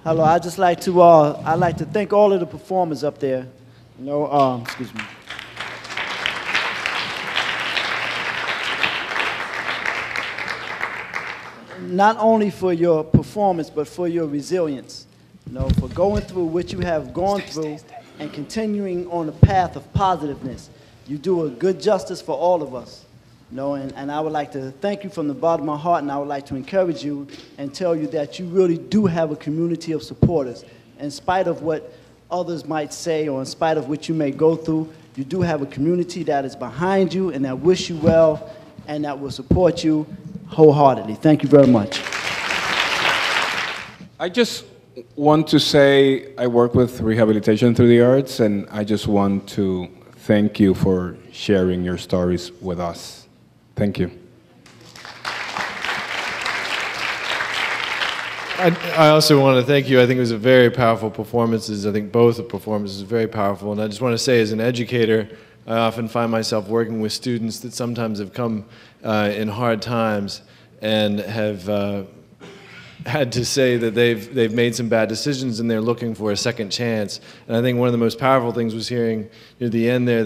Hello, I'd like to thank all of the performers up there. Excuse me. Not only for your performance, but for your resilience. For going through what you have gone through and continuing on the path of positiveness. You do a good justice for all of us. And I would like to thank you from the bottom of my heart, and I would like to encourage you and tell you that you really do have a community of supporters. In spite of what others might say or in spite of what you may go through, you do have a community that is behind you and that wish you well and that will support you wholeheartedly. Thank you very much. I just want to say I work with rehabilitation through the arts, and I just want to thank you for sharing your stories with us. Thank you. I also want to thank you. I think it was a very powerful performance. I think both the performances were very powerful. And I just want to say, as an educator, I often find myself working with students that sometimes have come in hard times and have had to say that they've made some bad decisions and they're looking for a second chance. And I think one of the most powerful things was hearing near the end there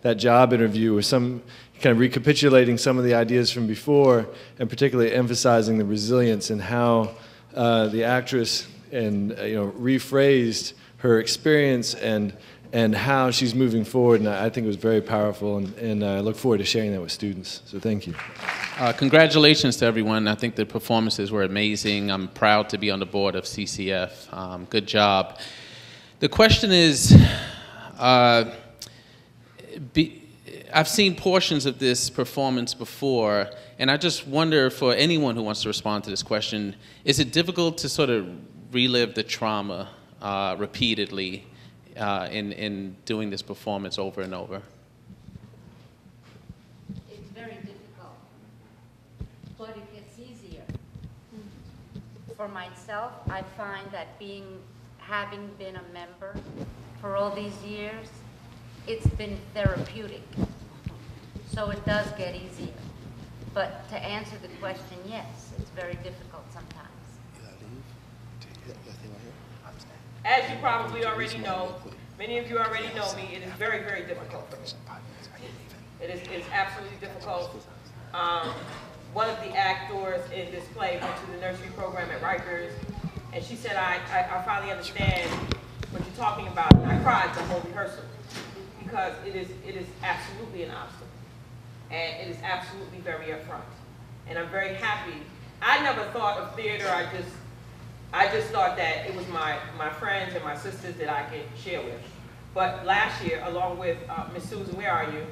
that job interview with some kind of recapitulating some of the ideas from before, and particularly emphasizing the resilience and how the actress rephrased her experience and how she's moving forward. And I think it was very powerful, and I look forward to sharing that with students. So thank you. Congratulations to everyone. I think the performances were amazing. I'm proud to be on the board of CCF. Good job. The question is, I've seen portions of this performance before, and I just wonder, for anyone who wants to respond to this question, is it difficult to sort of relive the trauma repeatedly in doing this performance over and over? It's very difficult, but it gets easier. For myself, I find that having been a member for all these years, it's been therapeutic. So it does get easier. But to answer the question, yes, it's very difficult sometimes. As you probably already know, many of you already know me, it is very, very difficult for me. It's absolutely difficult. One of the actors in this play went to the nursery program at Rikers, and she said, I finally understand what you're talking about. And I cried the whole rehearsal because it is absolutely an obstacle. And it is absolutely very upfront. And I'm very happy. I never thought of theater, I just thought that it was my friends and my sisters that I could share with. But last year, along with Miss Susan, where are you?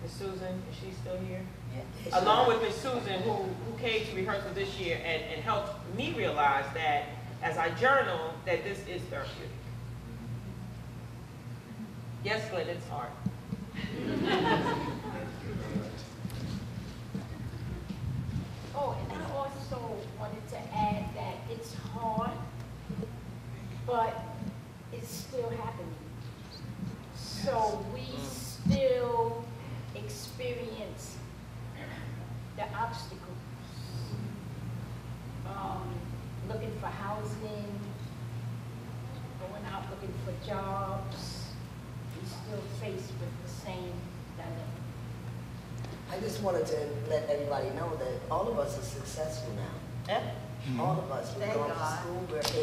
Miss Susan, is she still here? Yeah. Along with Miss Susan, who came to rehearsal this year and helped me realize that as I journal, that this is therapeutic. Yes, Glenn, it's hard. Oh, and I also wanted to add that it's hard, but it's still happening. So we still experience the obstacles. Looking for housing, going out looking for jobs, we're still faced with the same dilemma. I just wanted to let everybody know that all of us are successful now. Yeah. All of us. We're going to school, we're in school.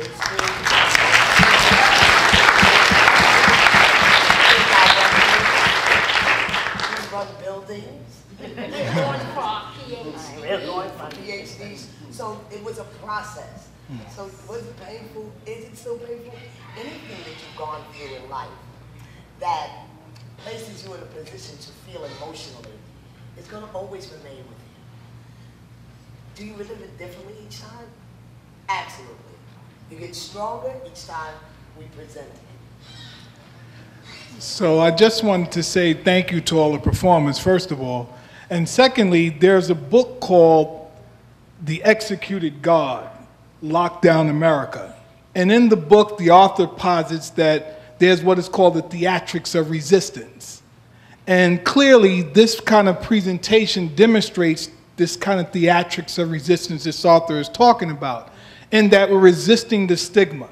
We run buildings. We're going for our PhDs. We're going for PhDs. So it was a process. So was it painful? Is it still painful? Anything that you've gone through in life that places you in a position to feel emotionally, it's going to always remain with you. Do you relive it differently each time? Absolutely. You get stronger each time we present it. So I just wanted to say thank you to all the performers, first of all. And secondly, there's a book called The Executed God, Lockdown America. And in the book, the author posits that there's what is called the theatrics of resistance. And clearly, this kind of presentation demonstrates this kind of theatrics of resistance this author is talking about, in that we're resisting the stigma.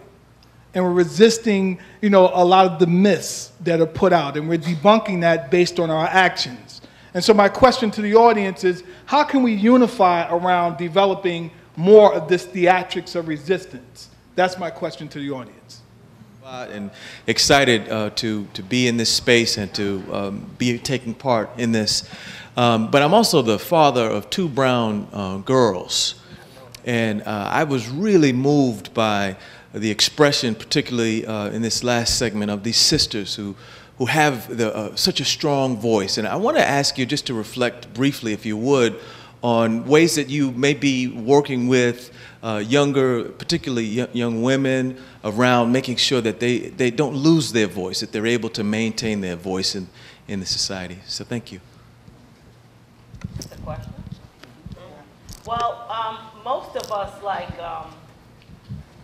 And we're resisting, a lot of the myths that are put out, and we're debunking that based on our actions. And so my question to the audience is, how can we unify around developing more of this theatrics of resistance? That's my question to the audience. And excited to be in this space and to be taking part in this. But I'm also the father of 2 brown girls. And I was really moved by the expression, particularly in this last segment, of these sisters who have such a strong voice. And I want to ask you just to reflect briefly, if you would, on ways that you may be working with younger, particularly young women, around making sure that they don't lose their voice, that they're able to maintain their voice in the society. So thank you. That's a question. Well, most of us, like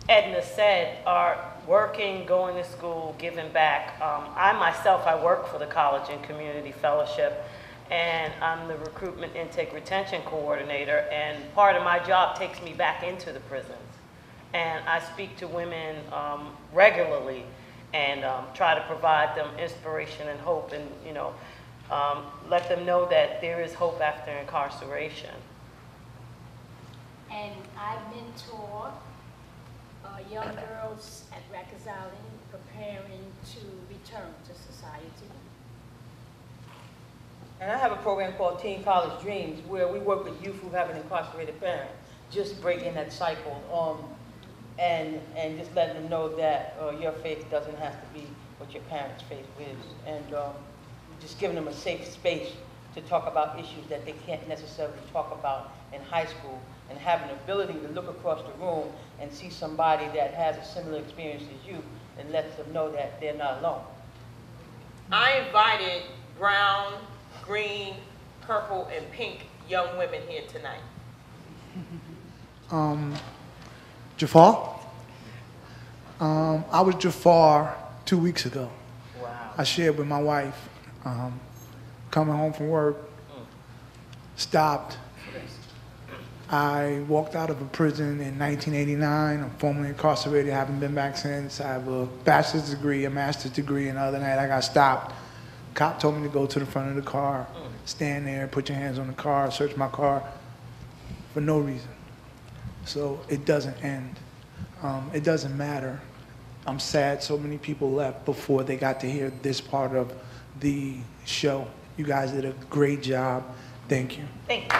Edna said, are working, going to school, giving back. I myself, I work for the College and Community Fellowship, and I'm the Recruitment Intake Retention Coordinator, and part of my job takes me back into the prisons. And I speak to women regularly and try to provide them inspiration and hope, and let them know that there is hope after incarceration. And I mentor young girls at Rikers Island preparing to return to society. And I have a program called Teen College Dreams, where we work with youth who have an incarcerated parent, just breaking that cycle, and just letting them know that your faith doesn't have to be what your parents' faith is, and just giving them a safe space to talk about issues that they can't necessarily talk about in high school, and have an ability to look across the room and see somebody that has a similar experience as you, and lets them know that they're not alone. I invited brown, green, purple, and pink young women here tonight. Jafar? I was Jafar 2 weeks ago. Wow. I shared with my wife, coming home from work, stopped. I walked out of a prison in 1989. I'm formerly incarcerated, haven't been back since. I have a bachelor's degree, a master's degree, and other than that, I got stopped. Cop told me to go to the front of the car, stand there, put your hands on the car, search my car, for no reason. So it doesn't end. It doesn't matter. I'm sad so many people left before they got to hear this part of the show. You guys did a great job. Thank you. Thank you.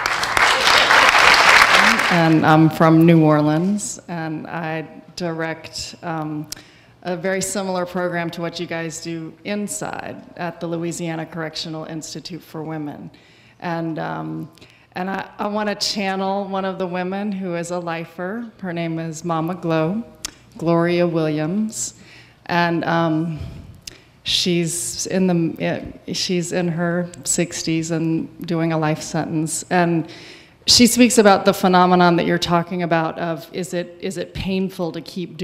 And I'm from New Orleans, and I direct a very similar program to what you guys do inside at the Louisiana Correctional Institute for Women. And I want to channel one of the women who is a lifer. Her name is Mama Glow, Gloria Williams, and she's in her 60s and doing a life sentence. And she speaks about the phenomenon that you're talking about of, is it painful to keep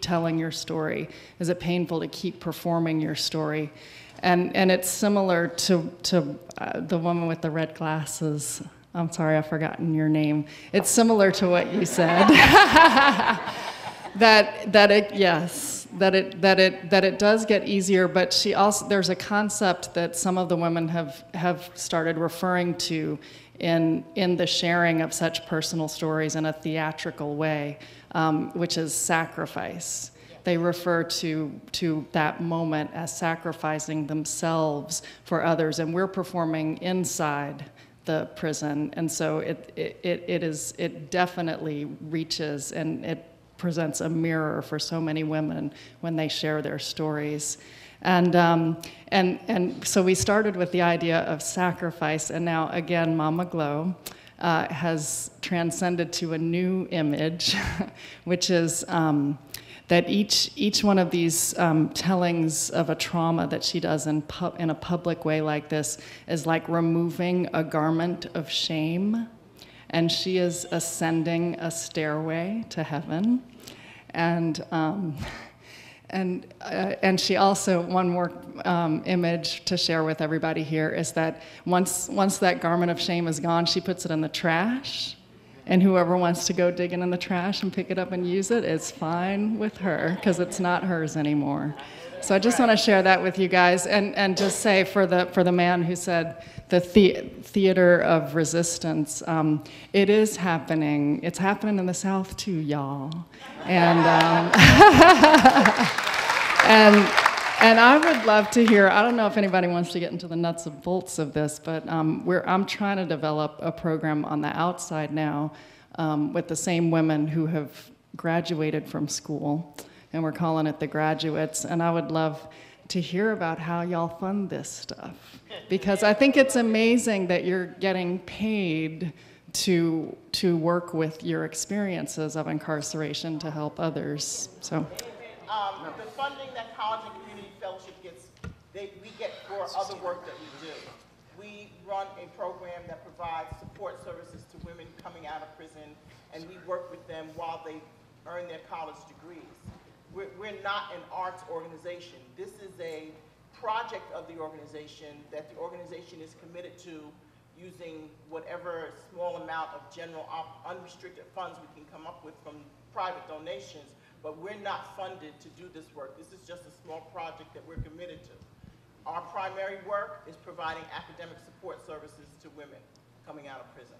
telling your story? Is it painful to keep performing your story? And it's similar to the woman with the red glasses. I'm sorry, I've forgotten your name. It's similar to what you said. that it does get easier, but she also, there's a concept that some of the women have started referring to in the sharing of such personal stories in a theatrical way, which is sacrifice. They refer to that moment as sacrificing themselves for others, and we're performing inside the prison, and so it definitely reaches, and it presents a mirror for so many women when they share their stories. And so we started with the idea of sacrifice, and now again, Mama Glow has transcended to a new image, which is that each one of these tellings of a trauma that she does in a public way like this is like removing a garment of shame, and she is ascending a stairway to heaven. And And she also, one more image to share with everybody here is that once that garment of shame is gone, she puts it in the trash. And whoever wants to go digging in the trash and pick it up and use it is fine with her, because it's not hers anymore. So I just want to share that with you guys, and just say for the man who said the theater of resistance, it is happening. It's happening in the South too, y'all. And and I would love to hear, I don't know if anybody wants to get into the nuts and bolts of this, but I'm trying to develop a program on the outside now with the same women who have graduated from school, and we're calling it the graduates, and I would love to hear about how y'all fund this stuff, because I think it's amazing that you're getting paid to work with your experiences of incarceration to help others. So. The funding that College and Community Fellowship gets, we get for other work that we do. We run a program that provides support services to women coming out of prison, and we work with them while they earn their college degrees. We're not an arts organization. This is a project of the organization that the organization is committed to, using whatever small amount of general unrestricted funds we can come up with from private donations. But we're not funded to do this work. This is just a small project that we're committed to. Our primary work is providing academic support services to women coming out of prison.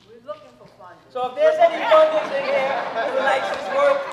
We're looking for funding. So if there's any funders in here who would like this work,